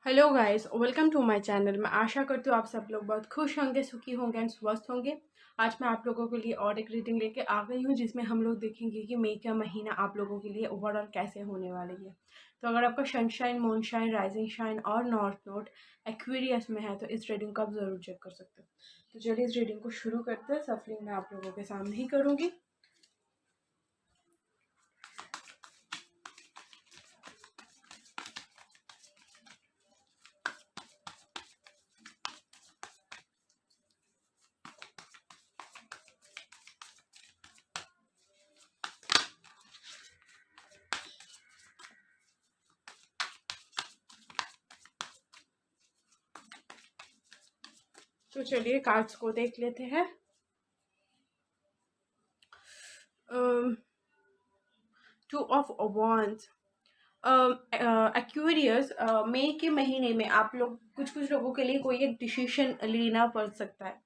Hello guys, welcome to my channel. मैं आशा करती हूँ आप सब लोग बहुत खुश होंगे, सुखी होंगे एंड स्वस्थ होंगे। आज मैं आप लोगों के लिए और एक रीडिंग लेके आ गई हूँ जिसमें हम लोग देखेंगे कि मई का महीना आप लोगों के लिए ओवरऑल कैसे होने वाली है। तो अगर आपका सनशाइन, मूनशाइन, राइजिंग शाइन और नॉर्थ नोड एक्वेरियस में है तो इस रीडिंग को आप ज़रूर चेक कर सकते हो। तो चलिए इस रीडिंग को शुरू करते हैं। सफलिंग मैं आप लोगों के सामने ही करूँगी। तो चलिए कार्ड्स को देख लेते हैं। Two of wands। एक्वेरियस, मई के महीने में आप लोग कुछ कुछ लोगों के लिए कोई एक डिसीजन लेना पड़ सकता है।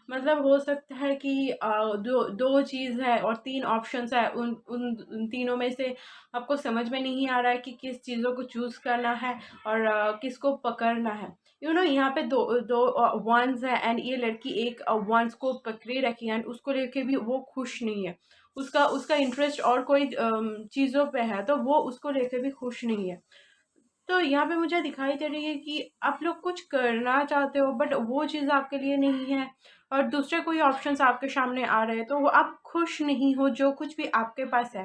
मतलब हो सकता है कि दो दो चीज़ है और तीन ऑप्शंस है। उन तीनों में से आपको समझ में नहीं आ रहा है कि किस चीज़ों को चूज़ करना है और किसको पकड़ना है। यहाँ पे दो दो वंस है एंड ये लड़की एक वंस को पकड़े रखी है एंड उसको लेके भी वो खुश नहीं है। उसका उसका इंटरेस्ट और कोई चीज़ों पे है तो वो उसको लेके भी खुश नहीं है। तो यहाँ पे मुझे दिखाई दे रही है कि आप लोग कुछ करना चाहते हो बट वो चीज़ आपके लिए नहीं है और दूसरे कोई ऑप्शंस आपके सामने आ रहे हैं तो वो आप खुश नहीं हो जो कुछ भी आपके पास है।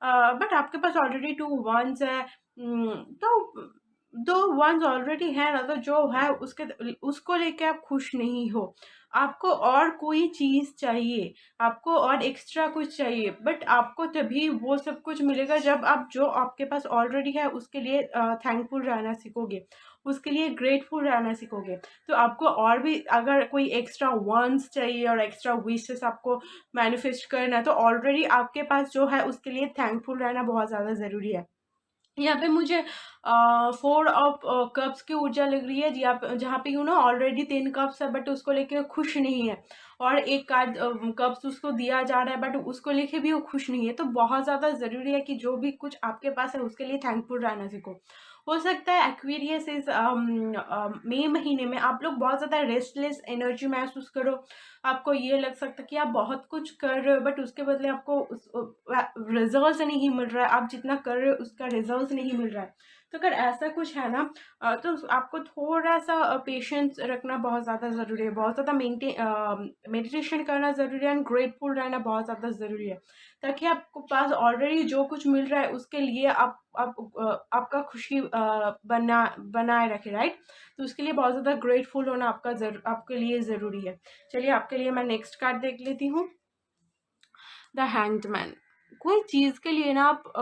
बट आपके पास ऑलरेडी टू वंस है। तो दो वंस ऑलरेडी है ना, तो जो है उसके उसको लेके आप खुश नहीं हो। आपको और कोई चीज़ चाहिए, आपको और एक्स्ट्रा कुछ चाहिए बट आपको तभी वो सब कुछ मिलेगा जब आप जो आपके पास ऑलरेडी है उसके लिए थैंकफुल रहना सीखोगे, उसके लिए ग्रेटफुल रहना सीखोगे। तो आपको और भी अगर कोई एक्स्ट्रा वांट्स चाहिए और एक्स्ट्रा विशेस आपको मैनिफेस्ट करना है तो ऑलरेडी आपके पास जो है उसके लिए थैंकफुल रहना बहुत ज़्यादा ज़रूरी है। यहाँ पे मुझे 4 ऑफ कप्स की ऊर्जा लग रही है जहाँ पे ऑलरेडी 3 कप्स है बट उसको लेके खुश नहीं है। और एक कार्ड कप्स उसको दिया जा रहा है बट उसको लेके भी वो खुश नहीं है। तो बहुत ज़्यादा ज़रूरी है कि जो भी कुछ आपके पास है उसके लिए थैंकफुल रहना सीखो। हो सकता है एक्वेरियस इस मई महीने में आप लोग बहुत ज़्यादा रेस्टलेस एनर्जी महसूस करो। आपको ये लग सकता है कि आप बहुत कुछ कर रहे हो बट उसके बदले आपको रिजल्ट नहीं मिल रहा है। आप जितना कर रहे हो उसका रिजल्ट नहीं मिल रहा है। तो अगर ऐसा कुछ है ना, तो आपको थोड़ा सा पेशेंस रखना बहुत ज़्यादा ज़रूरी है। बहुत ज़्यादा मेडिटेशन करना ज़रूरी है एंड ग्रेटफुल रहना बहुत ज़्यादा ज़रूरी है ताकि आपको पास ऑलरेडी जो कुछ मिल रहा है उसके लिए आपका खुशी बनाए रखे, राइट। तो उसके लिए बहुत ज़्यादा ग्रेटफुल होना आपके लिए ज़रूरी है। चलिए आपके लिए मैं नेक्स्ट कार्ड देख लेती हूँ। The hanged man. कोई चीज़ के लिए ना आप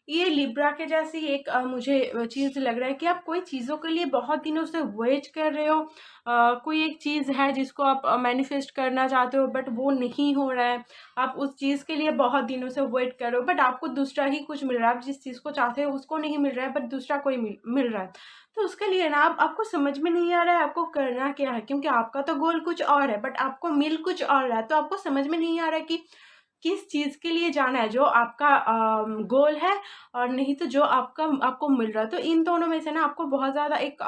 ये लिब्रा के जैसी एक मुझे चीज़ लग रहा है कि आप कोई चीज़ों के लिए बहुत दिनों से वेट कर रहे हो। कोई एक चीज़ है जिसको आप मैनिफेस्ट करना चाहते हो बट वो नहीं हो रहा है। आप उस चीज़ के लिए बहुत दिनों से वेट कर रहे हो बट आपको दूसरा ही कुछ मिल रहा है। आप जिस चीज़ को चाहते हो उसको नहीं मिल रहा है बट दूसरा कोई मिल रहा है। तो उसके लिए ना आपको समझ में नहीं आ रहा है आपको करना क्या है, क्योंकि आपका तो गोल कुछ और है बट आपको मिल कुछ और रहा है। तो आपको समझ में नहीं आ रहा है कि किस चीज़ के लिए जाना है, जो आपका गोल है और नहीं तो जो आपको मिल रहा है। तो इन दोनों में से ना आपको बहुत ज़्यादा एक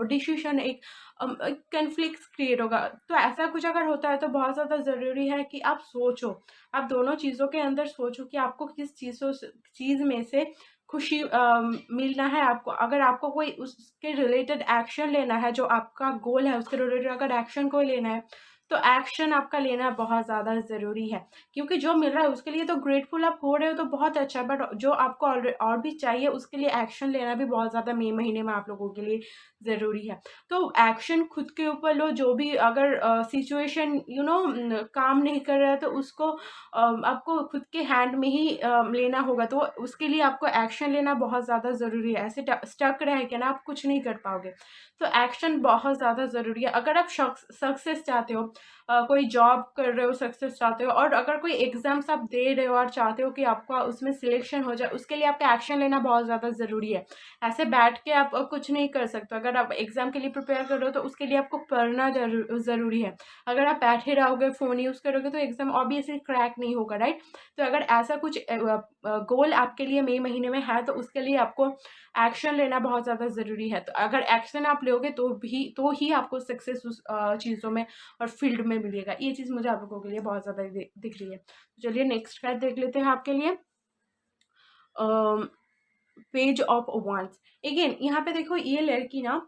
डिसीजन, एक कॉन्फ्लिक्ट क्रिएट होगा। तो ऐसा कुछ अगर होता है तो बहुत ज़्यादा ज़रूरी है कि आप सोचो, आप दोनों चीज़ों के अंदर सोचो कि आपको किस चीज़ में से खुशी मिलना है। आपको अगर आपको कोई उसके रिलेटेड एक्शन लेना है, जो आपका गोल है उसके रिलेटेड अगर एक्शन कोई लेना है तो एक्शन आपका लेना बहुत ज़्यादा ज़रूरी है। क्योंकि जो मिल रहा है उसके लिए तो ग्रेटफुल आप हो रहे हो तो बहुत अच्छा है बट जो आपको और भी चाहिए उसके लिए एक्शन लेना भी बहुत ज़्यादा मई महीने में आप लोगों के लिए ज़रूरी है। तो एक्शन खुद के ऊपर लो। जो भी अगर सिचुएशन काम नहीं कर रहा है तो उसको आपको खुद के हैंड में ही लेना होगा। तो उसके लिए आपको एक्शन लेना बहुत ज़्यादा ज़रूरी है। ऐसे स्टक रह के ना आप कुछ नहीं कर पाओगे। तो एक्शन बहुत ज़्यादा ज़रूरी है। अगर आप सक्सेस चाहते हो कोई जॉब कर रहे हो, सक्सेस चाहते हो, और अगर कोई एग्ज़ाम्स आप दे रहे हो और चाहते हो कि आपका उसमें सिलेक्शन हो जाए, उसके लिए आपका एक्शन लेना बहुत ज़्यादा ज़रूरी है। ऐसे बैठ के आप कुछ नहीं कर सकते। अगर आप एग्ज़ाम के लिए प्रिपेयर कर रहे हो तो उसके लिए आपको पढ़ना ज़रूरी है। अगर आप बैठे रहोगे, फ़ोन यूज़ करोगे, तो एग्ज़ाम ऑब्वियसली क्रैक नहीं होगा, राइट? तो अगर ऐसा कुछ गोल आपके लिए मई महीने में है, तो उसके लिए आपको एक्शन लेना बहुत ज़्यादा ज़रूरी है। तो अगर एक्शन आप लोगे तो ही आपको सक्सेस उस चीज़ों में और फील्ड में मिलेगा। ये चीज़ मुझे आप लोगों के लिए बहुत ज़्यादा दिख रही है। तो चलिए नेक्स्ट कार्ड देख लेते हैं आपके लिए। Page of wands. अगेन यहाँ पे देखो, ये लड़की ना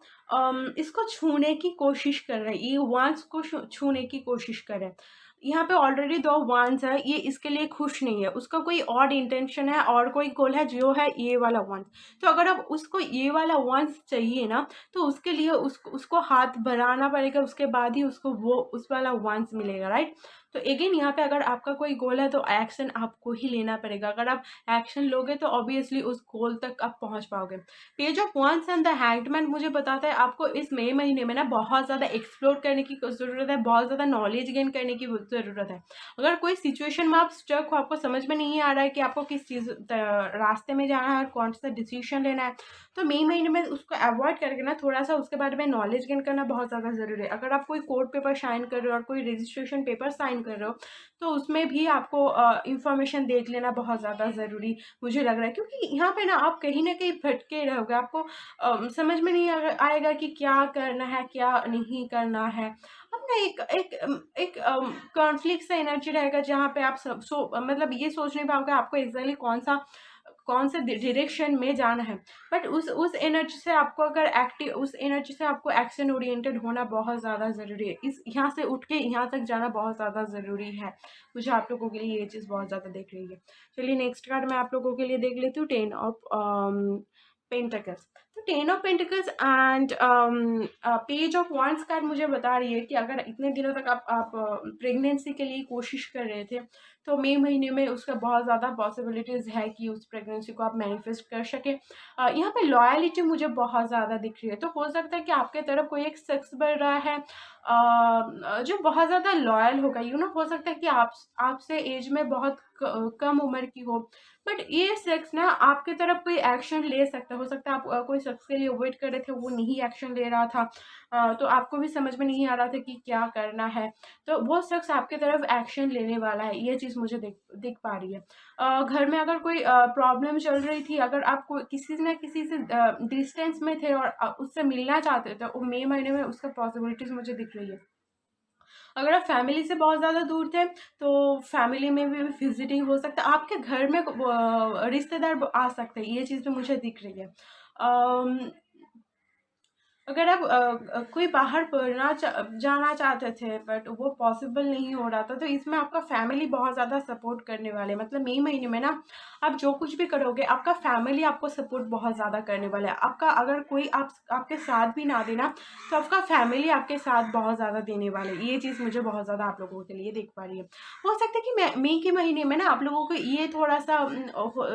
इसको छूने की कोशिश कर रही है, ये वांड्स को छूने की कोशिश कर रहे हैं। यहाँ पे ऑलरेडी 2 वांड्स है, ये इसके लिए खुश नहीं है, उसका कोई और इंटेंशन है और कोई गोल है जो है ये वाला वांड्स। तो अगर अब उसको ये वाला वांड्स चाहिए ना, तो उसके लिए उसको हाथ बढ़ाना पड़ेगा, उसके बाद ही उसको वो उस वाला वांड्स मिलेगा, राइट? तो अगेन यहाँ पे अगर आपका कोई गोल है तो एक्शन आपको ही लेना पड़ेगा। अगर आप एक्शन लोगे तो ऑब्वियसली उस गोल तक आप पहुंच पाओगे। Page of wands and the hanged man मुझे बताता है आपको इस मई महीने में ना बहुत ज़्यादा एक्सप्लोर करने की ज़रूरत है, बहुत ज़्यादा नॉलेज गेन करने की ज़रूरत है। अगर कोई सिचुएशन में आप स्टक हो, आपको समझ में नहीं आ रहा है कि आपको किस चीज़ रास्ते में जाना है, कौन सा डिसीजन लेना है, तो मई महीने में उसको अवॉइड करके ना थोड़ा सा उसके बारे में नॉलेज गेन करना बहुत ज़्यादा ज़रूरी है। अगर आप कोई कोर्ट पेपर साइन कर रहे हो और कोई रजिस्ट्रेशन पेपर साइन कर रहे हो, तो उसमें भी आपको इंफॉर्मेशन देख लेना बहुत ज़्यादा ज़रूरी मुझे लग रहा है, क्योंकि यहाँ पे ना आप कहीं ना कहीं भटके रहोगे, आपको समझ में नहीं आएगा कि क्या करना है क्या नहीं करना है। अब ना एक एक एक कॉन्फ्लिक्ट सा एनर्जी रहेगा जहाँ पे आप मतलब ये सोच नहीं पाओगे आपको एग्जैक्टली कौन से डायरेक्शन में जाना है। बट उस एनर्जी से आपको अगर एक्टिव उस एनर्जी से आपको एक्शन ओरिएंटेड होना बहुत ज़्यादा ज़रूरी है। इस यहाँ से उठ के यहाँ तक जाना बहुत ज़्यादा ज़रूरी है। मुझे आप लोगों के लिए ये चीज़ बहुत ज़्यादा देख रही है। चलिए नेक्स्ट कार्ड मैं आप लोगों के लिए देख लेती हूँ, 10 ऑफ पेंटिकल्स। तो 10 of pentacles and page of wands card मुझे बता रही है कि अगर इतने दिनों तक आप प्रेगनेंसी के लिए कोशिश कर रहे थे, तो मई महीने में उसका बहुत ज़्यादा पॉसिबिलिटीज़ है कि उस प्रेगनेंसी को आप मैनिफेस्ट कर सके। यहाँ पे लॉयलिटी मुझे बहुत ज़्यादा दिख रही है, तो हो सकता है कि आपके तरफ कोई एक शख्स बढ़ रहा है जो बहुत ज़्यादा लॉयल होगा। हो सकता है कि आपसे एज में बहुत कम उम्र की हो, बट ये शख्स ना आपके तरफ कोई एक्शन ले सकता है। हो सकता है आप कोई शख्स के लिए वेट कर रहे थे, वो नहीं एक्शन ले रहा था, तो आपको भी समझ में नहीं आ रहा था कि क्या करना है, तो वो शख्स आपके तरफ एक्शन लेने वाला है। ये चीज़ मुझे दिख पा रही है। घर में अगर कोई प्रॉब्लम चल रही थी, अगर आप किसी न किसी से डिस्टेंस में थे और उससे मिलना चाहते थे, वो मई महीने में उसका पॉसिबिलिटीज़ मुझे दिख रही है। अगर आप फैमिली से बहुत ज़्यादा दूर थे, तो फैमिली में भी विजिटिंग हो सकता है, आपके घर में रिश्तेदार आ सकते हैं, ये चीज़ भी मुझे दिख रही है। अगर आप कोई बाहर जाना चाहते थे बट वो पॉसिबल नहीं हो रहा था, तो इसमें आपका फैमिली बहुत ज़्यादा सपोर्ट करने वाले, मतलब मई महीने में ना आप जो कुछ भी करोगे आपका फैमिली आपको सपोर्ट बहुत ज़्यादा करने वाला है। आपका अगर कोई आपके साथ भी ना देना, तो आपका फैमिली आपके साथ बहुत ज़्यादा देने वाले, ये चीज़ मुझे बहुत ज़्यादा आप लोगों के लिए देख पा रही है। हो सकता है कि मई के महीने में ना आप लोगों को ये थोड़ा सा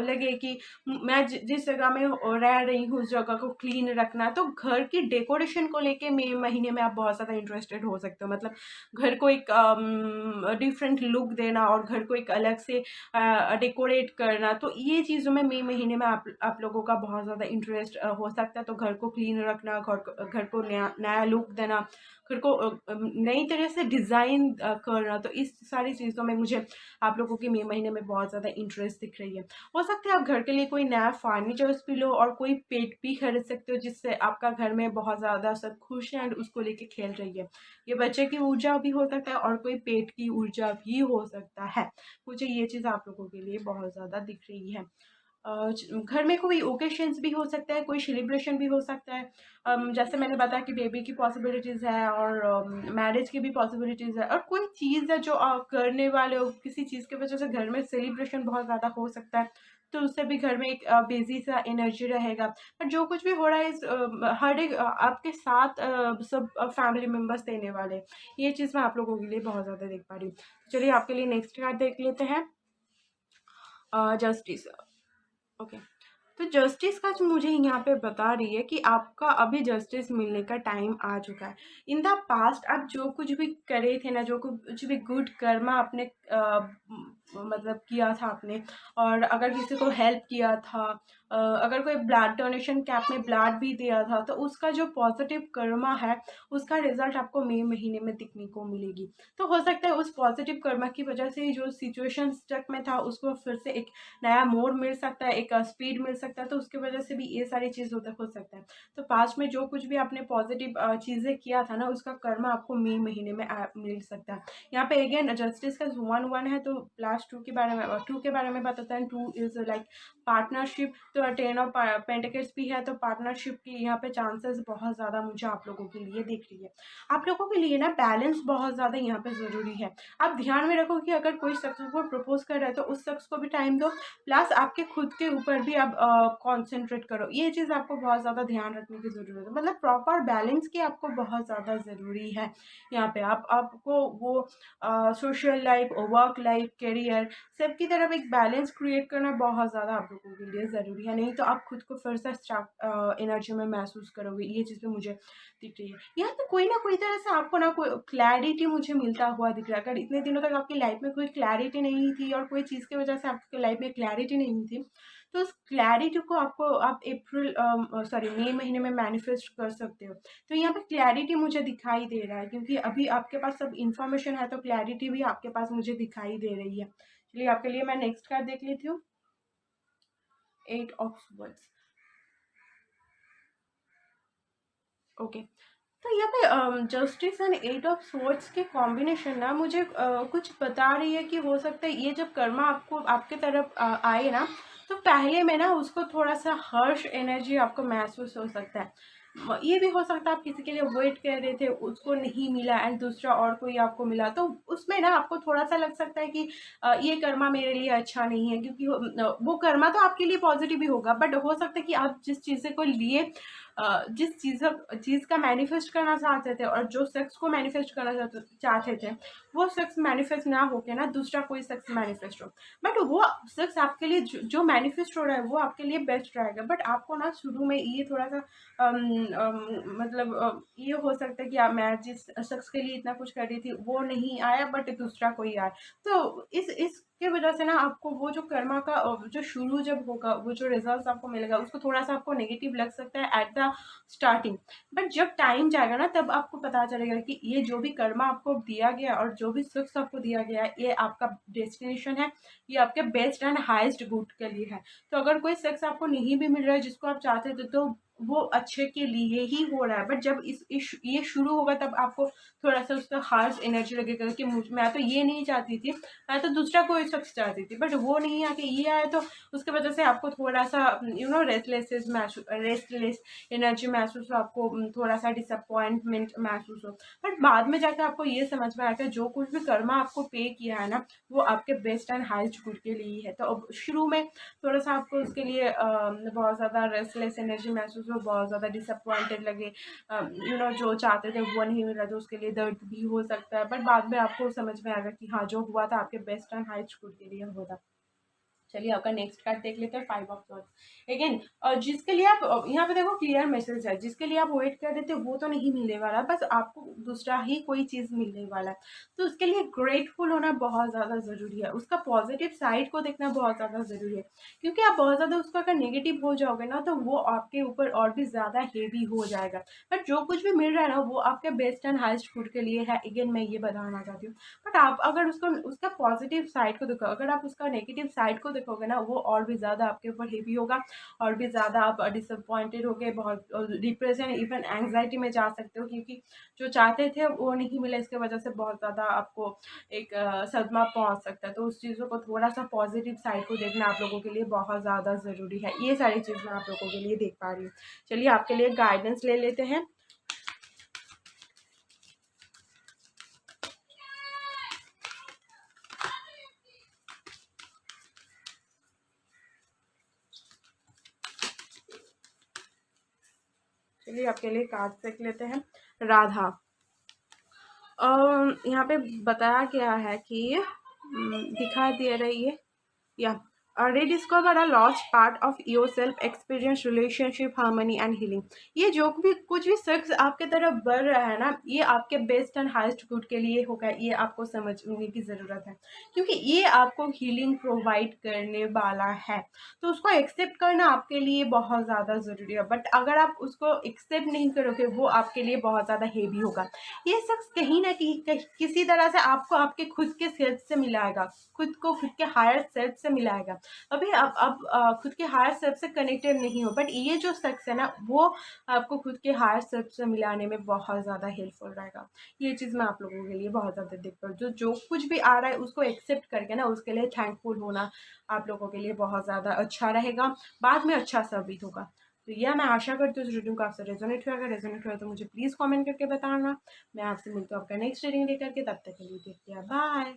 लगे कि मैं जिस जगह में रह रही हूँ उस जगह को क्लीन रखना है, तो घर की डेकोरेशन को लेके मई महीने में आप बहुत ज़्यादा इंटरेस्टेड हो सकते हो। मतलब घर को एक डिफरेंट लुक देना और घर को एक अलग से डेकोरेट करना, तो ये चीज़ों में मई महीने में आप लोगों का बहुत ज़्यादा इंटरेस्ट हो सकता है। तो घर को क्लीन रखना, घर को नया नया लुक देना, घर को नई तरह से डिज़ाइन करना, तो इस सारी चीज़ों में मुझे आप लोगों की मई महीने में बहुत ज़्यादा इंटरेस्ट दिख रही है। हो सकता है आप घर के लिए कोई नया फर्नीचर्स भी लो और कोई पेट भी खरीद सकते हो, जिससे आपका घर में बहुत ज़्यादा सब खुश है एंड उसको लेके खेल रही है। ये बच्चे की ऊर्जा भी हो सकता है और कोई पेट की ऊर्जा भी हो सकता है। मुझे ये चीज़ आप लोगों के लिए बहुत ज़्यादा दिख रही है। घर में कोई ओकेशंस भी हो सकता है, कोई सेलिब्रेशन भी हो सकता है। जैसे मैंने बताया कि बेबी की पॉसिबिलिटीज़ है और मैरिज की भी पॉसिबिलिटीज़ है, और कोई चीज़ है जो करने वाले हो, किसी चीज़ की वजह से घर में सेलिब्रेशन बहुत ज़्यादा हो सकता है, तो उससे भी घर में एक बिजी सा एनर्जी रहेगा। पर जो कुछ भी हो रहा है हर एक आपके साथ सब फैमिली मेम्बर्स देने वाले हैं। ये चीज़ मैं आप लोगों के लिए बहुत ज़्यादा देख पा रही हूँ। चलिए आपके लिए नेक्स्ट कार्ड देख लेते हैं, जस्टिस। ओके, तो जस्टिस का जो मुझे यहाँ पे बता रही है कि आपका अभी जस्टिस मिलने का टाइम आ चुका है। इन द पास्ट आप जो कुछ भी करे थे ना, जो कुछ भी गुड कर्मा आपने मतलब किया था आपने, और अगर किसी को हेल्प किया था, अगर कोई ब्लड डोनेशन कैंप में ब्लड भी दिया था, तो उसका जो पॉजिटिव कर्मा है उसका रिजल्ट आपको मई महीने में दिखने को मिलेगी। तो हो सकता है उस पॉजिटिव कर्मा की वजह से जो सिचुएशन स्टक में था उसको फिर से एक नया मोड़ मिल सकता है, एक स्पीड मिल सकता है, तो उसकी वजह से भी ये सारी चीज़ होता हो सकता है। तो पास्ट में जो कुछ भी आपने पॉजिटिव चीज़ें किया था ना, उसका कर्मा आपको मई महीने में मिल सकता है। यहाँ पे अगेन जस्टिस का 1 1 है, तो प्लस 2 के बारे में, 2 के बारे में बताता है। 2 इज लाइक पार्टनरशिप, तो 10 ऑफ पेंटिकल्स भी है, तो पार्टनरशिप की यहाँ पे चांसेस बहुत ज़्यादा मुझे आप लोगों के लिए दिख रही है। आप लोगों के लिए ना बैलेंस बहुत ज़्यादा यहाँ पे ज़रूरी है। आप ध्यान में रखो कि अगर कोई शख्स को प्रपोज कर रहा है तो उस शख्स को भी टाइम दो, प्लस आपके खुद के ऊपर भी आप कॉन्सेंट्रेट करो। ये चीज़ आपको बहुत ज़्यादा ध्यान रखने की ज़रूरत है, मतलब प्रॉपर बैलेंस की आपको बहुत ज़्यादा ज़रूरी है। यहाँ पे आपको वो social life, work life, career सबकी तरफ एक बैलेंस क्रिएट करना बहुत ज़्यादा आप लोगों के लिए ज़रूरी है। नहीं तो आप खुद को फिर से स्टार्ट एनर्जी में महसूस करोगे। ये चीज़ तो मुझे दिख रही है। यहाँ पे कोई ना कोई तरह से आपको ना कोई क्लैरिटी मुझे मिलता हुआ दिख रहा है। अगर इतने दिनों तक आपकी लाइफ में कोई क्लैरिटी नहीं थी और कोई चीज़ की वजह से आपकी लाइफ में क्लैरिटी नहीं थी, तो उस क्लैरिटी को आपको आप मई महीने में मैनिफेस्ट कर सकते हो। तो यहाँ पे क्लैरिटी मुझे दिखाई दे रहा है, क्योंकि अभी आपके पास सब इन्फॉर्मेशन है, तो क्लैरिटी भी आपके पास मुझे दिखाई दे रही है। चलिए आपके लिए मैं नेक्स्ट कार्ड देख लेती हूँ, 8 ऑफ वर्ड्स। ओके, तो यहाँ पे जस्टिस एंड 8 ऑफ स्वॉर्ड्स के कॉम्बिनेशन ना मुझे कुछ बता रही है कि हो सकता है ये जब कर्मा आपको आपके तरफ आए ना, तो पहले में ना उसको थोड़ा सा हर्ष एनर्जी आपको महसूस हो सकता है। ये भी हो सकता है आप किसी के लिए वेट कर रहे थे, उसको नहीं मिला एंड दूसरा और कोई आपको मिला, तो उसमें ना आपको थोड़ा सा लग सकता है कि ये कर्मा मेरे लिए अच्छा नहीं है, क्योंकि वो कर्मा तो आपके लिए पॉजिटिव ही होगा, बट हो सकता है कि आप जिस चीज़ को लिए जिस चीज़ का मैनिफेस्ट करना चाहते थे और जो शख्स को मैनिफेस्ट करना चाहते थे, वो शख्स मैनिफेस्ट ना होके ना दूसरा कोई शख्स मैनिफेस्ट हो, बट वो शख्स आपके लिए जो मैनिफेस्ट हो रहा है वो आपके लिए बेस्ट रहेगा। बट आपको ना शुरू में ये थोड़ा सा मतलब ये हो सकता है कि मैं जिस शख्स के लिए इतना कुछ कर रही थी वो नहीं आया, बट दूसरा कोई आया, तो इसके वजह से ना आपको वो जो कर्मा का जो शुरू जब होगा, वो जो रिजल्ट आपको मिलेगा उसको थोड़ा सा आपको नेगेटिव लग सकता है एट द स्टार्टिंग, बट जब टाइम जाएगा ना तब आपको पता चलेगा कि ये जो भी कर्मा आपको दिया गया और जो भी सुख आपको दिया गया है, ये आपका डेस्टिनेशन है, ये आपके बेस्ट एंड हाईएस्ट गुड के लिए है। तो अगर कोई सेक्स आपको नहीं भी मिल रहा है जिसको आप चाहते थे, तो वो अच्छे के लिए ही हो रहा है, बट जब ये शुरू होगा तब आपको थोड़ा सा उसका हार्श एनर्जी लगेगा कि मैं तो ये नहीं चाहती थी, मैं तो दूसरा कोई शख्स चाहती थी, बट वो नहीं आके ये आया, तो उसकी वजह से आपको थोड़ा सा रेस्टलेस एनर्जी महसूस हो, आपको थोड़ा सा डिसअपॉइंटमेंट महसूस हो, बट बाद में जाकर आपको ये समझ में आएगा जो कुछ भी कर्मा आपको पे किया है ना, वो आपके बेस्ट एंड हाईएस्ट गुड के लिए है। तो अब शुरू में थोड़ा सा आपको उसके लिए बहुत ज़्यादा रेस्टलेस एनर्जी महसूस हो, बहुत ज़्यादा डिसअपॉइंटेड लगे, जो चाहते थे वो नहीं मिला, तो उसके लिए दर्द भी हो सकता है, बट बाद में आपको समझ में आएगा कि हाँ जो हुआ था आपके बेस्ट एंड हाईएस्ट गुड के लिए हुआ था। चलिए आपका नेक्स्ट कार्ड देख लेते हैं, 5 ऑफ सॉर्ड्स। अगेन जिसके लिए आप यहाँ पे देखो क्लियर मैसेज है, जिसके लिए आप वेट कर रहे थे वो तो नहीं मिलने वाला, बस आपको दूसरा ही कोई चीज़ मिलने वाला है, तो उसके लिए ग्रेटफुल होना बहुत ज़्यादा ज़रूरी है, उसका पॉजिटिव साइड को देखना बहुत ज़्यादा ज़रूरी है, क्योंकि आप बहुत ज़्यादा उसका अगर नेगेटिव हो जाओगे ना तो वो आपके ऊपर और भी ज़्यादा हेवी हो जाएगा, बट जो कुछ भी मिल रहा है ना वो आपके बेस्ट एंड हाइस्ट गुड के लिए है। अगेन मैं ये बताना चाहती हूँ, बट आप अगर उसका पॉजिटिव साइड को देखो, अगर आप उसका नेगेटिव साइड को देखोगे ना, वो और भी ज़्यादा आपके ऊपर हेवी होगा, और भी ज़्यादा आप डिसअपॉइंटेड होगे, बहुत डिप्रेशन इवन एंग्जाइटी में जा सकते हो, क्योंकि जो चाहते थे वो नहीं मिला, इसके वजह से बहुत ज़्यादा आपको एक सदमा पहुंच सकता है। तो उस चीज़ों को थोड़ा सा पॉजिटिव साइड को देखना आप लोगों के लिए बहुत ज़्यादा ज़रूरी है। ये सारी चीज़ मैं आप लोगों के लिए देख पा रही हूँ। चलिए आपके लिए गाइडेंस ले लेते हैं। चलिए आपके लिए कार्ड देख लेते हैं। राधा, यहाँ पे बताया गया है कि दिखा दे रही है या rediscover a lost part of yourself, experience relationship harmony and healing। ये जो भी कुछ भी शख्स आपके तरफ बढ़ रहा है ना, ये आपके बेस्ट एंड हाईएस्ट गुड के लिए होगा, ये आपको समझने की ज़रूरत है, क्योंकि ये आपको हीलिंग प्रोवाइड करने वाला है। तो उसको एक्सेप्ट करना आपके लिए बहुत ज़्यादा ज़रूरी है, बट अगर आप उसको एक्सेप्ट नहीं करोगे, वो आपके लिए बहुत ज़्यादा हेवी होगा। ये शख्स कहीं ना कहीं किसी तरह से आपको आपके खुद के सेल्फ से मिलाएगा, खुद को खुद के हायर सेल्फ से मिलाएगा। अभी आप खुद के हायर सेल्फ से कनेक्टेड नहीं हो, बट ये जो शख्स है ना, वो आपको खुद के हायर सेल्फ से मिलाने में बहुत ज़्यादा हेल्पफुल रहेगा। ये चीज़ मैं आप लोगों के लिए बहुत ज़्यादा देखता हूँ। जो कुछ भी आ रहा है उसको एक्सेप्ट करके ना, उसके लिए थैंकफुल होना आप लोगों के लिए बहुत ज़्यादा अच्छा रहेगा, बाद में अच्छा साबित होगा। तो यह मैं आशा करती हूँ इस रीडिंग को आपसे रेजोनेट हुआ। अगर रेजोनेट हुआ तो मुझे प्लीज़ कमेंट करके बताना। मैं आपसे मिलती हूँ आपका नेक्स्ट रीडिंग लेकर के, तब तक के लिए टेक केयर, बाय।